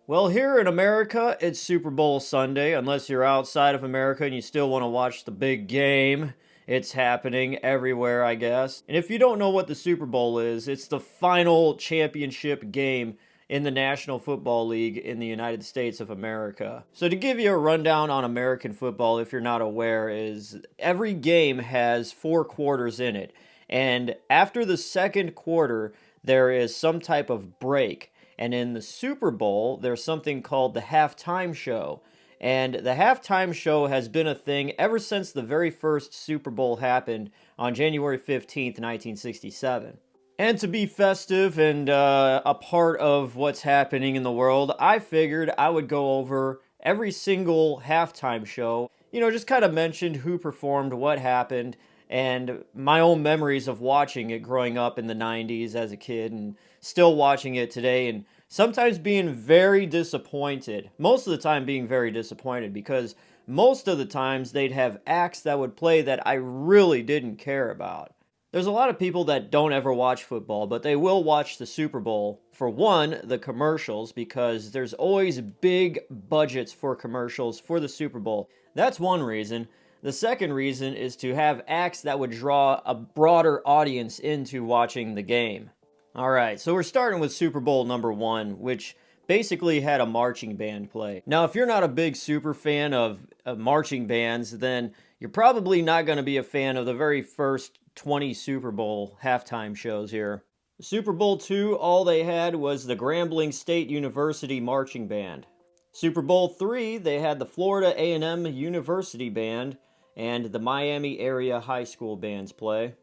Well, here in America, it's Super Bowl Sunday. Unless you're outside of America and you still want to watch the big game, it's happening everywhere, I guess. And if you don't know what the Super Bowl is, it's the final championship game in the National Football League in the United States of America. So to give you a rundown on American football, if you're not aware, is every game has 4 quarters in it. And after the second quarter, there is some type of break. And in the Super Bowl, there's something called the halftime show. And the halftime show has been a thing ever since the very first Super Bowl happened on January 15th, 1967. And to be festive and a part of what's happening in the world, I figured I would go over every single halftime show. Just kind of mentioned who performed, what happened, and my own memories of watching it growing up in the 90s as a kid and still watching it today, and sometimes being very disappointed. Most of the time being very disappointed because most of the times they'd have acts that would play that I really didn't care about. There's a lot of people that don't ever watch football, but they will watch the Super Bowl. For one, the commercials, because there's always big budgets for commercials for the Super Bowl. That's one reason. The second reason is to have acts that would draw a broader audience into watching the game. Alright, so we're starting with Super Bowl number one, which basically had a marching band play. Now, if you're not a big super fan of marching bands, then you're probably not going to be a fan of the very first 20 Super Bowl halftime shows here. Super Bowl II, all they had was the Grambling State University Marching Band. Super Bowl III, they had the Florida A&M University Band and the Miami Area High School bands play.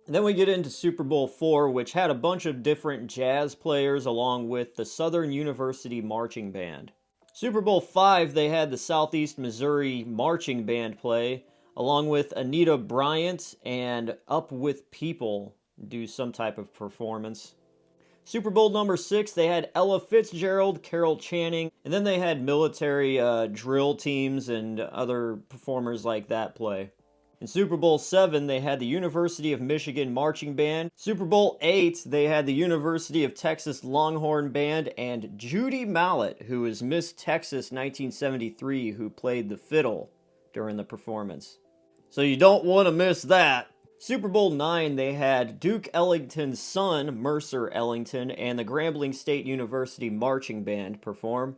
And then we get into Super Bowl IV, which had a bunch of different jazz players along with the Southern University Marching Band. Super Bowl V, they had the Southeast Missouri Marching Band play, along with Anita Bryant and Up With People do some type of performance. Super Bowl number 6, they had Ella Fitzgerald, Carol Channing, and then they had military drill teams and other performers like that play. In Super Bowl VII, they had the University of Michigan Marching Band. Super Bowl VIII, they had the University of Texas Longhorn Band and Judy Mallett, who is Miss Texas 1973, who played the fiddle during the performance. So you don't want to miss that. Super Bowl IX, they had Duke Ellington's son, Mercer Ellington, and the Grambling State University Marching Band perform.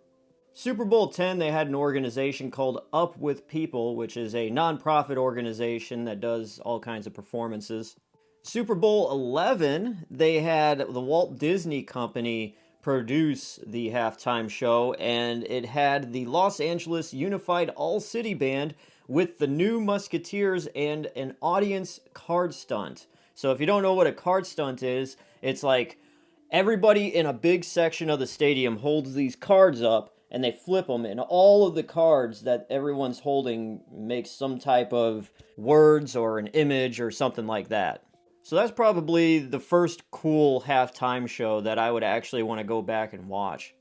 Super Bowl X, they had an organization called Up With People, which is a non-profit organization that does all kinds of performances. Super Bowl XI, they had the Walt Disney Company produce the halftime show, and it had the Los Angeles Unified All-City Band with the New Musketeers and an audience card stunt. So if you don't know what a card stunt is, it's like everybody in a big section of the stadium holds these cards up and they flip them, and all of the cards that everyone's holding makes some type of words or an image or something like that. So that's probably the first cool halftime show that I would actually want to go back and watch.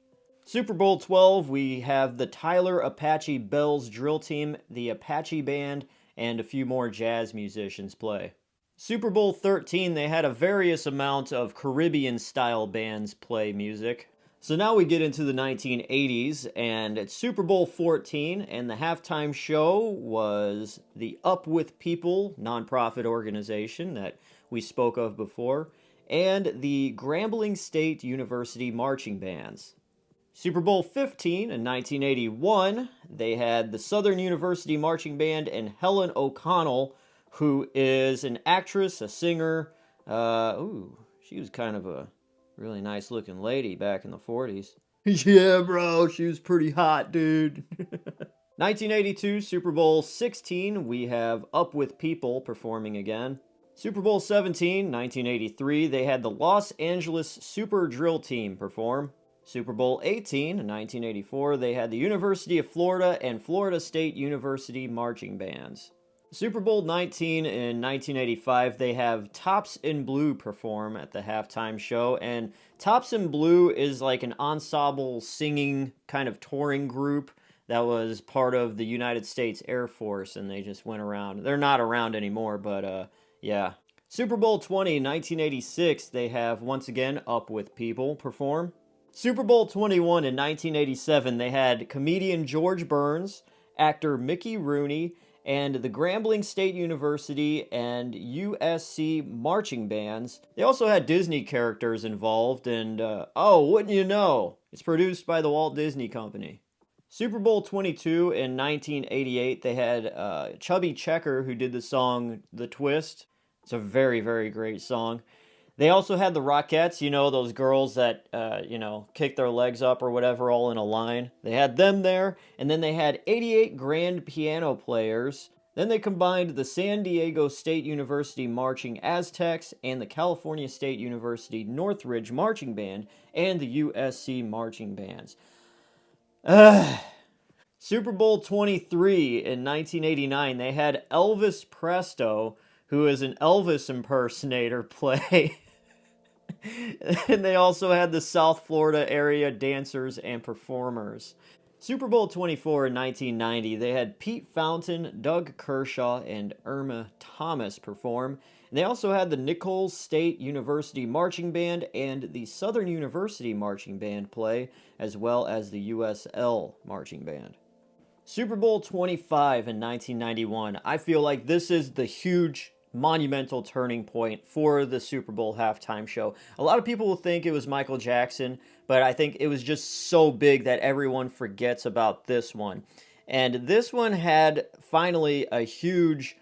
Super Bowl XII, we have the Tyler Apache Bells Drill Team, the Apache Band, and a few more jazz musicians play. Super Bowl XIII, they had a various amount of Caribbean-style bands play music. So now we get into the 1980s, and it's Super Bowl XIV, and the halftime show was the Up With People nonprofit organization that we spoke of before, and the Grambling State University Marching Bands. Super Bowl XV in 1981, they had the Southern University Marching Band and Helen O'Connell, who is an actress, a singer. She was kind of a really nice looking lady back in the 40s. Yeah, bro, she was pretty hot, dude. 1982, Super Bowl 16, we have Up With People performing again. Super Bowl 17, 1983, they had the Los Angeles Super Drill Team perform. Super Bowl 18, 1984, they had the University of Florida and Florida State University marching bands. Super Bowl 19 in 1985, they have Tops in Blue perform at the halftime show, and Tops in Blue is like an ensemble singing kind of touring group that was part of the United States Air Force, and they just went around. They're not around anymore, but yeah. Super Bowl 20, 1986, they have once again Up With People perform. Super Bowl 21 in 1987, they had comedian George Burns, actor Mickey Rooney, and the Grambling State University and USC marching bands. They also had Disney characters involved, and oh, wouldn't you know, it's produced by the Walt Disney Company. Super Bowl 22 in 1988, they had Chubby Checker, who did the song The Twist. It's a very, very great song. They also had the Rockettes, you know, those girls that, kick their legs up or whatever, all in a line. They had them there, and then they had 88 grand piano players. Then they combined the San Diego State University Marching Aztecs and the California State University Northridge Marching Band and the USC Marching Bands. Super Bowl 23 in 1989, they had Elvis Presto, who is an Elvis impersonator, play. And they also had the South Florida area dancers and performers. Super Bowl 24 in 1990, they had Pete Fountain, Doug Kershaw, and Irma Thomas perform. And they also had the Nichols State University Marching Band and the Southern University Marching Band play, as well as the USL Marching Band. Super Bowl 25 in 1991. I feel like this is the huge, monumental turning point for the Super Bowl halftime show. A lot of people will think it was Michael Jackson, but I think it was just so big that everyone forgets about this one. And this one had finally a huge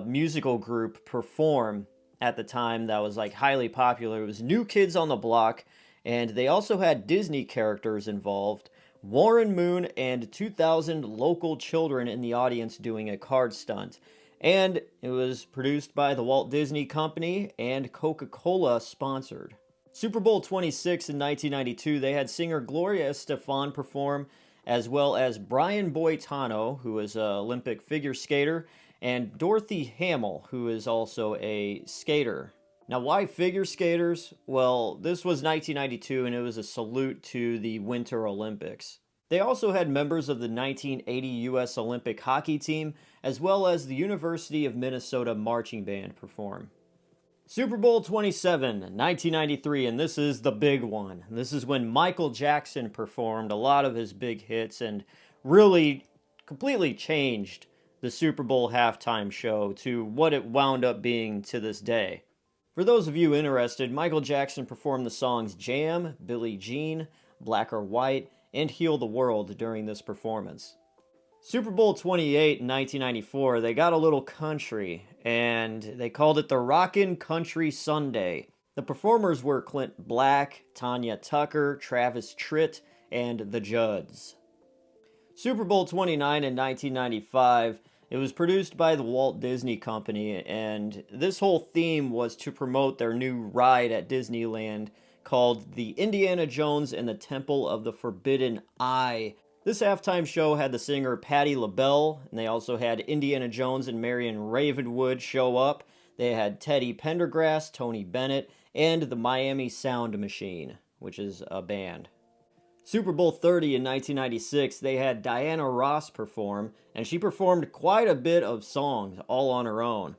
musical group perform at the time that was like highly popular. It was New Kids on the Block, and they also had Disney characters involved. Warren Moon and 2,000 local children in the audience doing a card stunt. And it was produced by the Walt Disney Company and Coca-Cola sponsored. Super Bowl 26 in 1992, they had singer Gloria Estefan perform, as well as Brian Boitano, who is an Olympic figure skater, and Dorothy Hamill, who is also a skater. Now, why figure skaters? Well, this was 1992, and it was a salute to the Winter Olympics. They also had members of the 1980 U.S. Olympic hockey team, as well as the University of Minnesota marching band perform. Super Bowl 27, 1993, and this is the big one. This is when Michael Jackson performed a lot of his big hits and really completely changed the Super Bowl halftime show to what it wound up being to this day. For those of you interested, Michael Jackson performed the songs Jam, Billie Jean, Black or White, and Heal the World during this performance. Super Bowl 28 in 1994, they got a little country, and they called it the Rockin' Country Sunday. The performers were Clint Black, Tanya Tucker, Travis Tritt, and the Judds. Super Bowl 29 in 1995, it was produced by the Walt Disney Company, and this whole theme was to promote their new ride at Disneyland called the Indiana Jones and the Temple of the Forbidden Eye. This halftime show had the singer Patti LaBelle, and they also had Indiana Jones and Marion Ravenwood show up. They had Teddy Pendergrass, Tony Bennett, and the Miami Sound Machine, which is a band. Super Bowl 30 in 1996, they had Diana Ross perform, and she performed quite a bit of songs all on her own.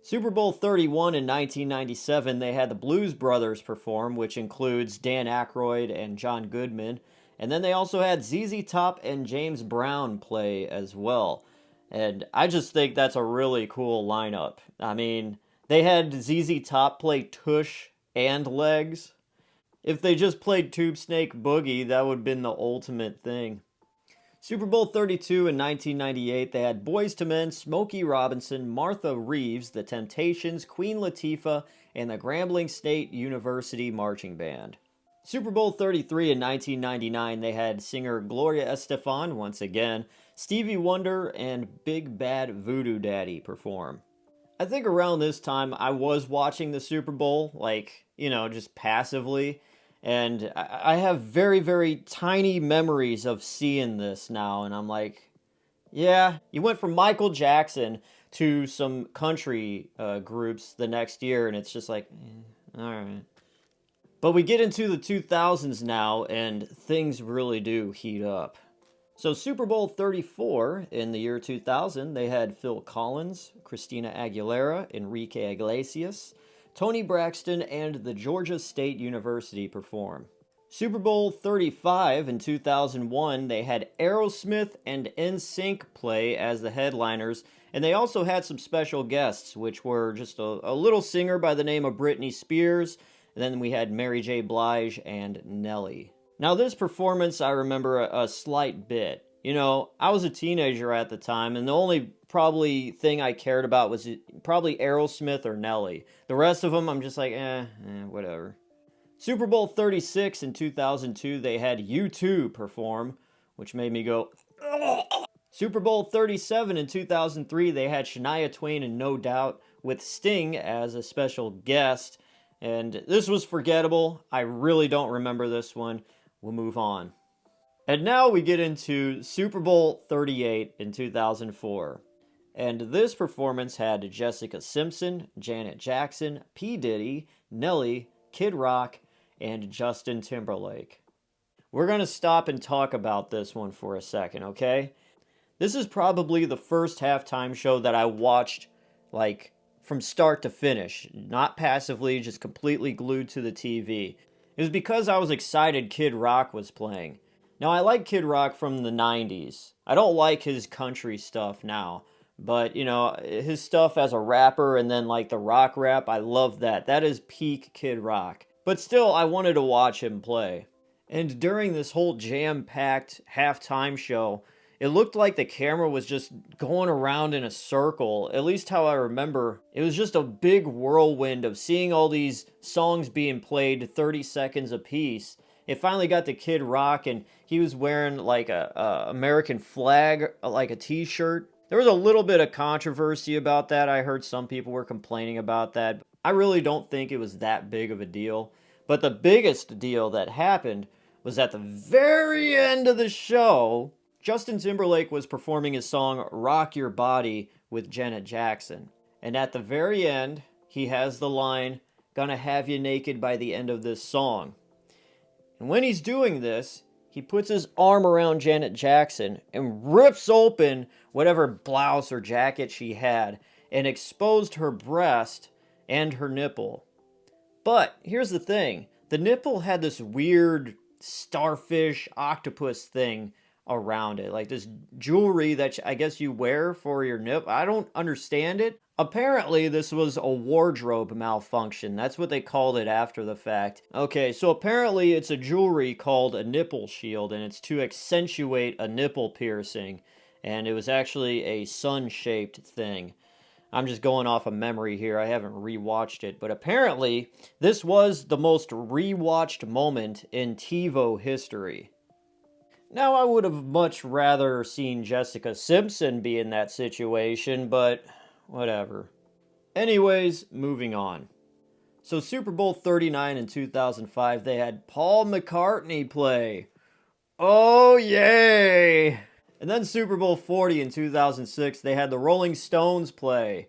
Super Bowl 31 in 1997, they had the Blues Brothers perform, which includes Dan Aykroyd and John Goodman. And then they also had ZZ Top and James Brown play as well. And I just think that's a really cool lineup. I mean, they had ZZ Top play Tush and Legs. If they just played Tube Snake Boogie, that would have been the ultimate thing. Super Bowl 32 in 1998, they had Boyz II Men, Smokey Robinson, Martha Reeves, The Temptations, Queen Latifah, and the Grambling State University Marching Band. Super Bowl 33 in 1999, they had singer Gloria Estefan, once again, Stevie Wonder, and Big Bad Voodoo Daddy perform. I think around this time, I was watching the Super Bowl, just passively. And I have very, very tiny memories of seeing this now. And I'm like, yeah, you went from Michael Jackson to some country groups the next year. And it's just like, all right. But we get into the 2000s now, and things really do heat up. So Super Bowl 34 in the year 2000, they had Phil Collins, Christina Aguilera, Enrique Iglesias, Tony Braxton, and the Georgia State University perform. Super Bowl 35 in 2001, they had Aerosmith and NSYNC play as the headliners, and they also had some special guests, which were just a little singer by the name of Britney Spears, and then we had Mary J. Blige and Nelly. Now, this performance I remember a slight bit. You know, I was a teenager at the time, and the only probably thing I cared about was probably Aerosmith or Nelly. The rest of them, I'm just like, whatever. Super Bowl 36 in 2002, they had U2 perform, which made me go. Super Bowl 37 in 2003, they had Shania Twain and No Doubt with Sting as a special guest. And this was forgettable. I really don't remember this one. We'll move on. And now we get into Super Bowl 38 in 2004. And this performance had Jessica Simpson, Janet Jackson, P. Diddy, Nelly, Kid Rock, and Justin Timberlake. We're going to stop and talk about this one for a second, okay? This is probably the first halftime show that I watched, like, from start to finish. Not passively, just completely glued to the TV. It was because I was excited Kid Rock was playing. Now, I like Kid Rock from the 90s. I don't like his country stuff now. But, you know, his stuff as a rapper and then, like, the rock rap, I love that. That is peak Kid Rock. But still, I wanted to watch him play. And during this whole jam-packed halftime show, it looked like the camera was just going around in a circle, at least how I remember. It was just a big whirlwind of seeing all these songs being played 30 seconds apiece. It finally got to Kid Rock, and he was wearing like a American flag, like a t-shirt. There was a little bit of controversy about that. I heard some people were complaining about that. I really don't think it was that big of a deal. But the biggest deal that happened was at the very end of the show, Justin Timberlake was performing his song Rock Your Body with Janet Jackson. And at the very end, he has the line, "Gonna have you naked by the end of this song." And when he's doing this, he puts his arm around Janet Jackson and rips open whatever blouse or jacket she had and exposed her breast and her nipple. But here's the thing. The nipple had this weird starfish octopus thing around it. Like this jewelry that I guess you wear for your nip. I don't understand it. Apparently, this was a wardrobe malfunction. That's what they called it after the fact. Okay, so apparently it's a jewelry called a nipple shield, and it's to accentuate a nipple piercing. And it was actually a sun-shaped thing. I'm just going off of memory here. I haven't rewatched it. But apparently, this was the most rewatched moment in TiVo history. Now, I would have much rather seen Jessica Simpson be in that situation, but whatever. Anyways, moving on. So Super Bowl 39 in 2005, they had Paul McCartney play. Oh, yay! And then Super Bowl 40 in 2006, they had the Rolling Stones play.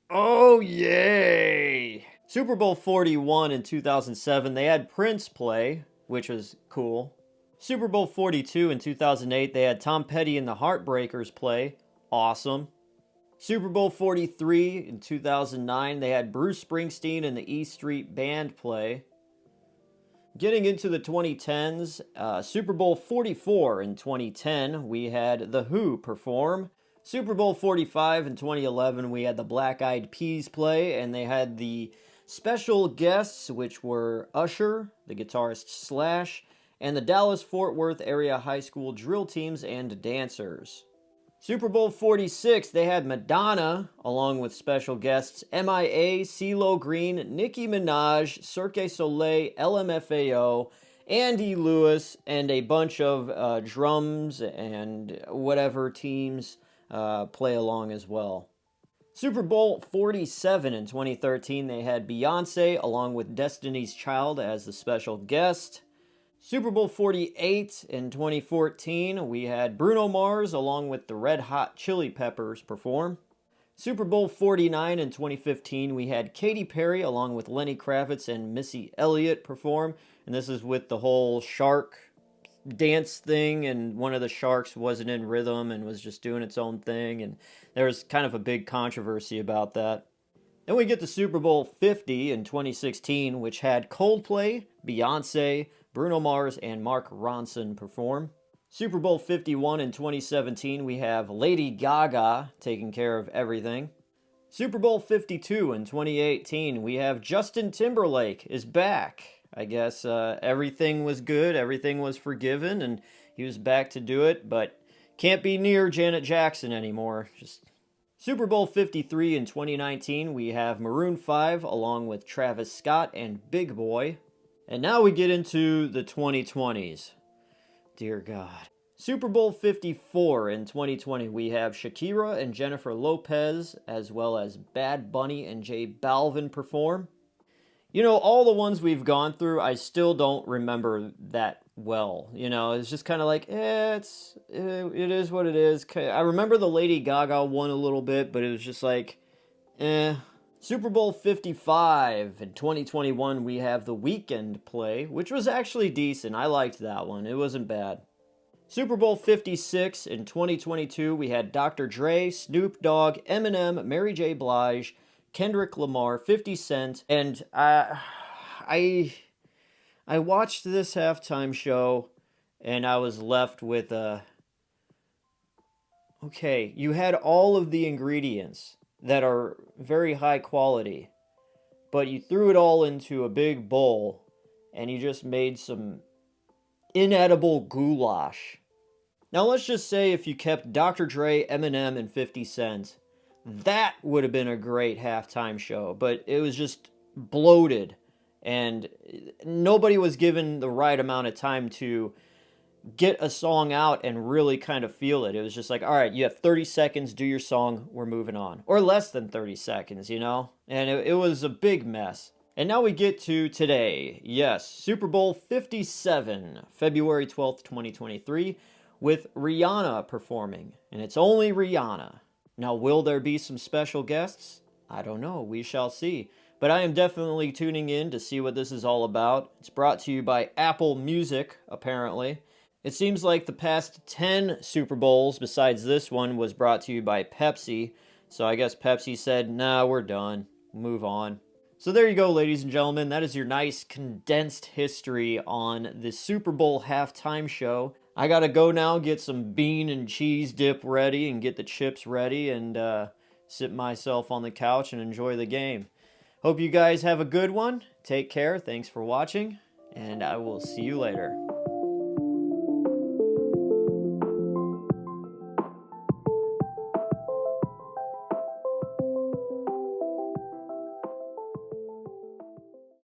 Oh, yay! Super Bowl 41 in 2007, they had Prince play, which was cool. Super Bowl 42 in 2008, they had Tom Petty and the Heartbreakers play. Awesome. Super Bowl 43 in 2009, they had Bruce Springsteen and the E Street Band play. Getting into the 2010s, Super Bowl 44 in 2010, we had The Who perform. Super Bowl 45 in 2011, we had the Black Eyed Peas play, and they had the special guests, which were Usher, the guitarist Slash, and the Dallas-Fort Worth area high school drill teams and dancers. Super Bowl 46, they had Madonna, along with special guests MIA, CeeLo Green, Nicki Minaj, Cirque du Soleil, LMFAO, Andy Lewis, and a bunch of drums and whatever teams play along as well. Super Bowl 47 in 2013, they had Beyonce, along with Destiny's Child as the special guest. Super Bowl 48 in 2014, we had Bruno Mars along with the Red Hot Chili Peppers perform. Super Bowl 49 in 2015, we had Katy Perry along with Lenny Kravitz and Missy Elliott perform. And this is with the whole shark dance thing, and one of the sharks wasn't in rhythm and was just doing its own thing. And there was kind of a big controversy about that. Then we get to Super Bowl 50 in 2016, which had Coldplay, Beyonce, Bruno Mars and Mark Ronson perform. Super Bowl 51 in 2017, we have Lady Gaga taking care of everything. Super Bowl 52 in 2018, we have Justin Timberlake is back. I guess everything was good, everything was forgiven, and he was back to do it, but can't be near Janet Jackson anymore. Just Super Bowl 53 in 2019, we have Maroon 5 along with Travis Scott and Big Boy. And now we get into the 2020s. Dear God. Super Bowl 54 in 2020, we have Shakira and Jennifer Lopez, as well as Bad Bunny and J Balvin perform. You know, all the ones we've gone through, I still don't remember that well. You know, it's just kind of like, it is what it is. I remember the Lady Gaga one a little bit, but it was just like, eh. Super Bowl 55 in 2021, we have The Weeknd play, which was actually decent. I liked that one. It wasn't bad. Super Bowl 56 in 2022, we had Dr. Dre, Snoop Dogg, Eminem, Mary J. Blige, Kendrick Lamar, 50 Cent, and I watched this halftime show, and I was left with okay, you had all of the ingredients that are very high quality, but you threw it all into a big bowl, and you just made some inedible goulash. Now let's just say if you kept Dr. Dre, Eminem, and 50 Cent, that would have been a great halftime show, but it was just bloated, and nobody was given the right amount of time to get a song out and really kind of feel it. It was just like, all right, you have 30 seconds, do your song, we're moving on. Or less than 30 seconds, you know? And it was a big mess. And now we get to today. Yes, Super Bowl 57, February 12th, 2023, with Rihanna performing. And it's only Rihanna. Now, will there be some special guests? I don't know. We shall see. But I am definitely tuning in to see what this is all about. It's brought to you by Apple Music, apparently. It seems like the past 10 Super Bowls, besides this one, was brought to you by Pepsi. So I guess Pepsi said, nah, we're done. Move on. So there you go, ladies and gentlemen. That is your nice condensed history on the Super Bowl halftime show. I gotta go now, get some bean and cheese dip ready and get the chips ready and sit myself on the couch and enjoy the game. Hope you guys have a good one. Take care. Thanks for watching, and I will see you later.